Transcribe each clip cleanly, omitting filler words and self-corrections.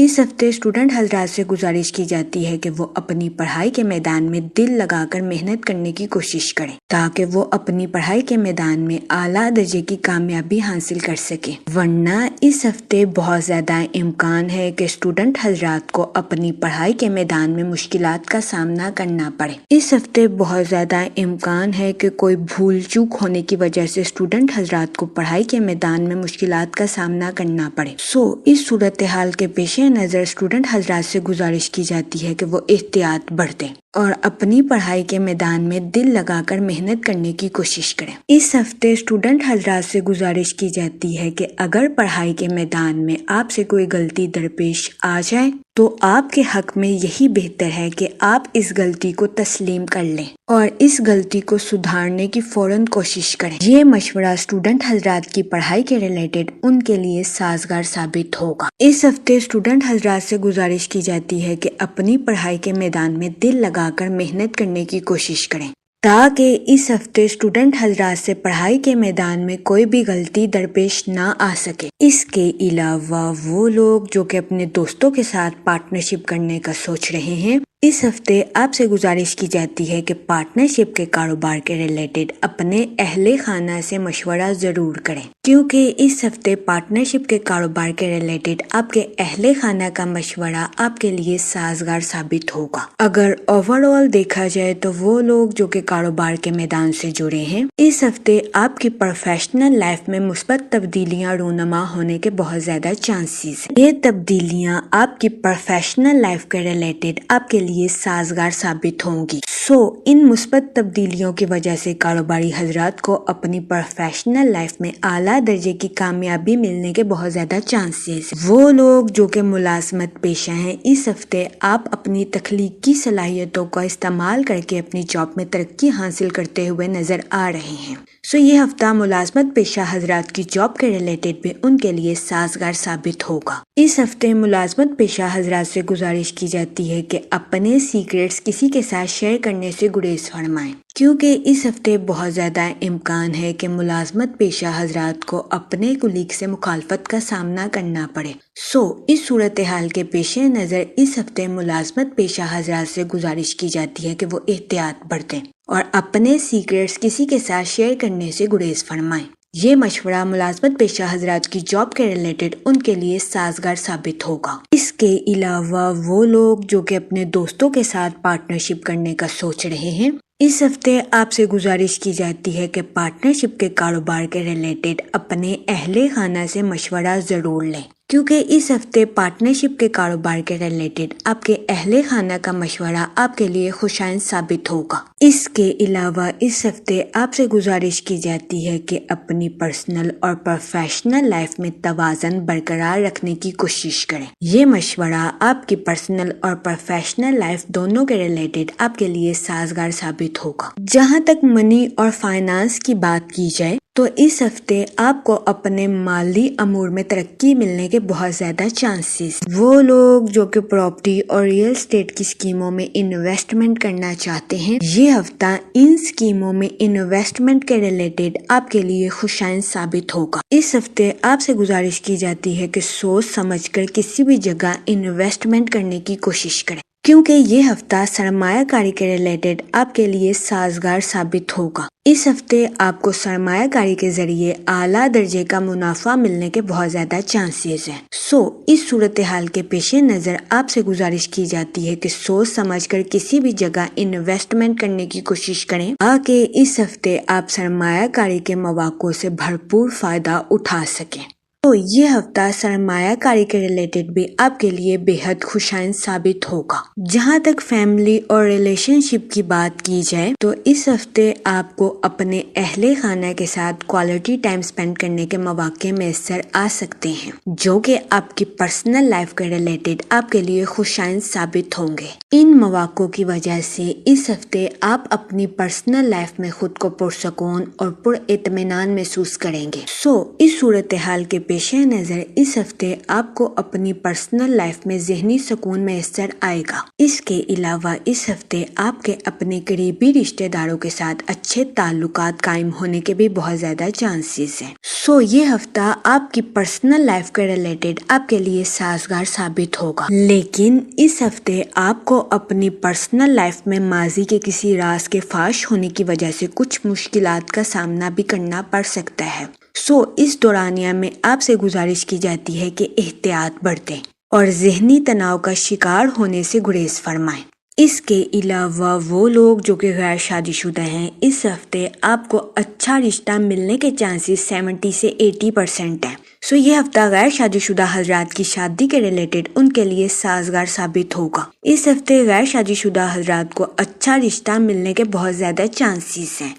اس ہفتے اسٹوڈنٹ حضرات سے گزارش کی جاتی ہے کہ وہ اپنی پڑھائی کے میدان میں دل لگا کر محنت کرنے کی کوشش کریں تاکہ وہ اپنی پڑھائی کے میدان میں اعلیٰ درجے کی کامیابی حاصل کر سکیں، ورنہ اس ہفتے بہت زیادہ امکان ہے کہ اسٹوڈنٹ حضرات کو اپنی پڑھائی کے میدان میں مشکلات کا سامنا کرنا پڑے۔ اس ہفتے بہت زیادہ امکان ہے کہ کوئی بھول چوک ہونے کی وجہ سے اسٹوڈنٹ حضرات کو پڑھائی کے میدان میں مشکلات کا سامنا کرنا پڑے۔ اس صورتحال کے پیش نظر اسٹوڈنٹ حضرات سے گزارش کی جاتی ہے کہ وہ احتیاط برتیں اور اپنی پڑھائی کے میدان میں دل لگا کر محنت کرنے کی کوشش کریں۔ اس ہفتے اسٹوڈنٹ حضرات سے گزارش کی جاتی ہے کہ اگر پڑھائی کے میدان میں آپ سے کوئی غلطی درپیش آ جائے تو آپ کے حق میں یہی بہتر ہے کہ آپ اس غلطی کو تسلیم کر لیں اور اس غلطی کو سدھارنے کی فوراً کوشش کریں۔ یہ مشورہ اسٹوڈنٹ حضرات کی پڑھائی کے ریلیٹڈ ان کے لیے سازگار ثابت ہوگا۔ اس ہفتے اسٹوڈنٹ حضرات سے گزارش کی جاتی ہے کہ اپنی پڑھائی کے میدان میں دل لگا کر محنت کرنے کی کوشش کریں تاکہ اس ہفتے اسٹوڈنٹ حضرات سے پڑھائی کے میدان میں کوئی بھی غلطی درپیش نہ آ سکے۔ اس کے علاوہ وہ لوگ جو کہ اپنے دوستوں کے ساتھ پارٹنرشپ کرنے کا سوچ رہے ہیں، اس ہفتے آپ سے گزارش کی جاتی ہے کہ پارٹنرشپ کے کاروبار کے ریلیٹڈ اپنے اہل خانہ سے مشورہ ضرور کریں، کیونکہ اس ہفتے پارٹنرشپ کے کاروبار کے ریلیٹڈ آپ کے اہل خانہ کا مشورہ آپ کے لیے سازگار ثابت ہوگا۔ اگر اوور آل دیکھا جائے تو وہ لوگ جو کہ کاروبار کے میدان سے جڑے ہیں، اس ہفتے آپ کی پروفیشنل لائف میں مثبت تبدیلیاں رونما ہونے کے بہت زیادہ چانسز ہیں۔ یہ تبدیلیاں آپ کی پروفیشنل لائف کے ریلیٹڈ آپ کے لیے سازگار ثابت ہوں گی۔ ان مثبت تبدیلیوں کی وجہ سے کاروباری حضرات کو اپنی پروفیشنل لائف میں اعلیٰ درجے کی کامیابی ملنے کے بہت زیادہ چانسز ہیں۔ وہ لوگ جو کہ ملازمت پیشہ ہیں، اس ہفتے آپ اپنی تخلیقی صلاحیتوں کا استعمال کر کے اپنی جاب میں ترقی حاصل کرتے ہوئے نظر آ رہے ہیں۔ یہ ہفتہ ملازمت پیشہ حضرات کی جاب کے ریلیٹڈ بھی ان کے لیے سازگار ثابت ہوگا۔ اس ہفتے ملازمت پیشہ حضرات سے گزارش کی جاتی ہے کہ اپنے سیکریٹس کسی کے ساتھ شیئر کرنے سے گریز فرمائیں، کیونکہ اس ہفتے بہت زیادہ امکان ہے کہ ملازمت پیشہ حضرات کو اپنے کولیگ سے مخالفت کا سامنا کرنا پڑے۔ اس صورتحال کے پیش نظر اس ہفتے ملازمت پیشہ حضرات سے گزارش کی جاتی ہے کہ وہ احتیاط برتیں اور اپنے سیکریٹس کسی کے ساتھ شیئر کرنے سے گریز فرمائیں۔ یہ مشورہ ملازمت پیشہ حضرات کی جاب کے ریلیٹڈ ان کے لیے سازگار ثابت ہوگا۔ اس کے علاوہ وہ لوگ جو کہ اپنے دوستوں کے ساتھ پارٹنرشپ کرنے کا سوچ رہے ہیں، اس ہفتے آپ سے گزارش کی جاتی ہے کہ پارٹنرشپ کے کاروبار کے ریلیٹڈ اپنے اہل خانہ سے مشورہ ضرور لیں، کیونکہ اس ہفتے پارٹنرشپ کے کاروبار کے ریلیٹڈ آپ کے اہل خانہ کا مشورہ آپ کے لیے خوشائند ثابت ہوگا۔ اس کے علاوہ اس ہفتے آپ سے گزارش کی جاتی ہے کہ اپنی پرسنل اور پروفیشنل لائف میں توازن برقرار رکھنے کی کوشش کریں۔ یہ مشورہ آپ کی پرسنل اور پروفیشنل لائف دونوں کے ریلیٹڈ آپ کے لیے سازگار ثابت ہوگا۔ جہاں تک منی اور فائنانس کی بات کی جائے تو اس ہفتے آپ کو اپنے مالی امور میں ترقی ملنے کے بہت زیادہ چانسز۔ وہ لوگ جو کہ پراپرٹی اور ریئل اسٹیٹ کی اسکیموں میں انویسٹمنٹ کرنا چاہتے ہیں، یہ ہفتہ ان اسکیموں میں انویسٹمنٹ کے ریلیٹڈ آپ کے لیے خوشائند ثابت ہوگا۔ اس ہفتے آپ سے گزارش کی جاتی ہے کہ سوچ سمجھ کر کسی بھی جگہ انویسٹمنٹ کرنے کی کوشش کریں، کیونکہ یہ ہفتہ سرمایہ کاری کے ریلیٹڈ آپ کے لیے سازگار ثابت ہوگا۔ اس ہفتے آپ کو سرمایہ کاری کے ذریعے اعلیٰ درجے کا منافع ملنے کے بہت زیادہ چانسز ہیں۔ اس صورتحال کے پیش نظر آپ سے گزارش کی جاتی ہے کہ سوچ سمجھ کر کسی بھی جگہ انویسٹمنٹ کرنے کی کوشش کریں تاکہ اس ہفتے آپ سرمایہ کاری کے مواقع سے بھرپور فائدہ اٹھا سکیں۔ یہ ہفتہ سرمایہ کاری کے ریلیٹڈ بھی آپ کے لیے بے حد خوشائند ثابت ہوگا۔ جہاں تک فیملی اور ریلیشن شپ کی بات کی جائے تو اس ہفتے آپ کو اپنے اہل خانہ کے ساتھ کوالٹی ٹائم سپینڈ کرنے کے مواقع میسر آ سکتے ہیں، جو کہ آپ کی پرسنل لائف کے ریلیٹڈ آپ کے لیے خوشائند ثابت ہوں گے۔ ان مواقع کی وجہ سے اس ہفتے آپ اپنی پرسنل لائف میں خود کو پرسکون اور پر اطمینان محسوس کریں گے۔ اس صورتحال کے پیش پیش نظر اس ہفتے آپ کو اپنی پرسنل لائف میں ذہنی سکون میسر آئے گا۔ اس کے علاوہ اس ہفتے آپ کے اپنے قریبی رشتہ داروں کے ساتھ اچھے تعلقات قائم ہونے کے بھی بہت زیادہ چانسز ہیں۔ یہ ہفتہ آپ کی پرسنل لائف کے ریلیٹڈ آپ کے لیے سازگار ثابت ہوگا، لیکن اس ہفتے آپ کو اپنی پرسنل لائف میں ماضی کے کسی راز کے فاش ہونے کی وجہ سے کچھ مشکلات کا سامنا بھی کرنا پڑ سکتا ہے۔ اس دورانیہ میں آپ سے گزارش کی جاتی ہے کہ احتیاط برتیں اور ذہنی تناؤ کا شکار ہونے سے گریز فرمائیں۔ اس کے علاوہ وہ لوگ جو کہ غیر شادی شدہ ہیں، اس ہفتے آپ کو اچھا رشتہ ملنے کے چانسز 70 سے 80% ہیں۔ یہ ہفتہ غیر شادی شدہ حضرات کی شادی کے ریلیٹڈ ان کے لیے سازگار ثابت ہوگا۔ اس ہفتے غیر شادی شدہ حضرات کو اچھا رشتہ ملنے کے بہت زیادہ چانسز ہیں۔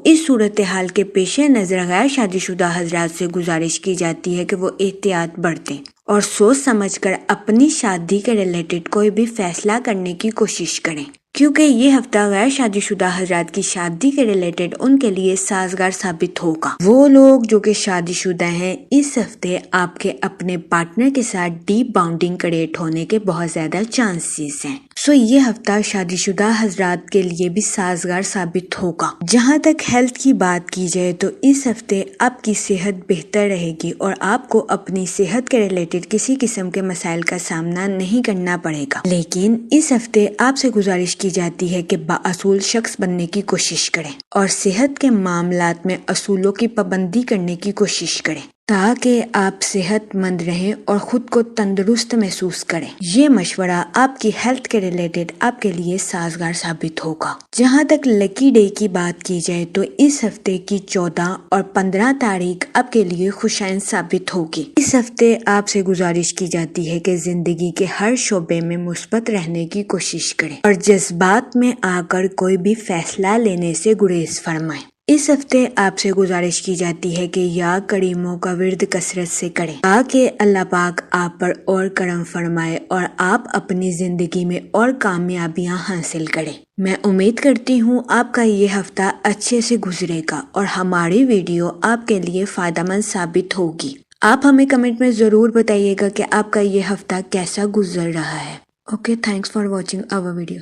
اس صورتحال کے پیش نظر غیر شادی شدہ حضرات سے گزارش کی جاتی ہے کہ وہ احتیاط برتیں اور سوچ سمجھ کر اپنی شادی کے ریلیٹڈ کوئی بھی فیصلہ کرنے کی کوشش کریں، کیونکہ یہ ہفتہ غیر شادی شدہ حضرات کی شادی کے ریلیٹڈ ان کے لیے سازگار ثابت ہوگا۔ وہ لوگ جو کہ شادی شدہ ہیں، اس ہفتے آپ کے اپنے پارٹنر کے ساتھ ڈیپ باؤنڈنگ کریٹ ہونے کے بہت زیادہ چانسز ہیں۔ یہ ہفتہ شادی شدہ حضرات کے لیے بھی سازگار ثابت ہوگا۔ جہاں تک ہیلتھ کی بات کی جائے تو اس ہفتے آپ کی صحت بہتر رہے گی اور آپ کو اپنی صحت کے ریلیٹڈ کسی قسم کے مسائل کا سامنا نہیں کرنا پڑے گا، لیکن اس ہفتے آپ سے گزارش کی جاتی ہے کہ بااصول شخص بننے کی کوشش کریں اور صحت کے معاملات میں اصولوں کی پابندی کرنے کی کوشش کریں تاکہ آپ صحت مند رہیں اور خود کو تندرست محسوس کریں۔ یہ مشورہ آپ کی ہیلتھ کے ریلیٹڈ آپ کے لیے سازگار ثابت ہوگا۔ جہاں تک لکی ڈے کی بات کی جائے تو اس ہفتے کی 14 اور 15 تاریخ آپ کے لیے خوشائن ثابت ہوگی۔ اس ہفتے آپ سے گزارش کی جاتی ہے کہ زندگی کے ہر شعبے میں مثبت رہنے کی کوشش کریں اور جذبات میں آ کر کوئی بھی فیصلہ لینے سے گریز فرمائیں۔ اس ہفتے آپ سے گزارش کی جاتی ہے کہ یا کریموں کا ورد کثرت سے کریں تاکہ اللہ پاک آپ پر اور کرم فرمائے اور آپ اپنی زندگی میں اور کامیابیاں حاصل کریں۔ میں امید کرتی ہوں آپ کا یہ ہفتہ اچھے سے گزرے گا اور ہماری ویڈیو آپ کے لیے فائدہ مند ثابت ہوگی۔ آپ ہمیں کمنٹ میں ضرور بتائیے گا کہ آپ کا یہ ہفتہ کیسا گزر رہا ہے۔ Okay, thanks for watching our video.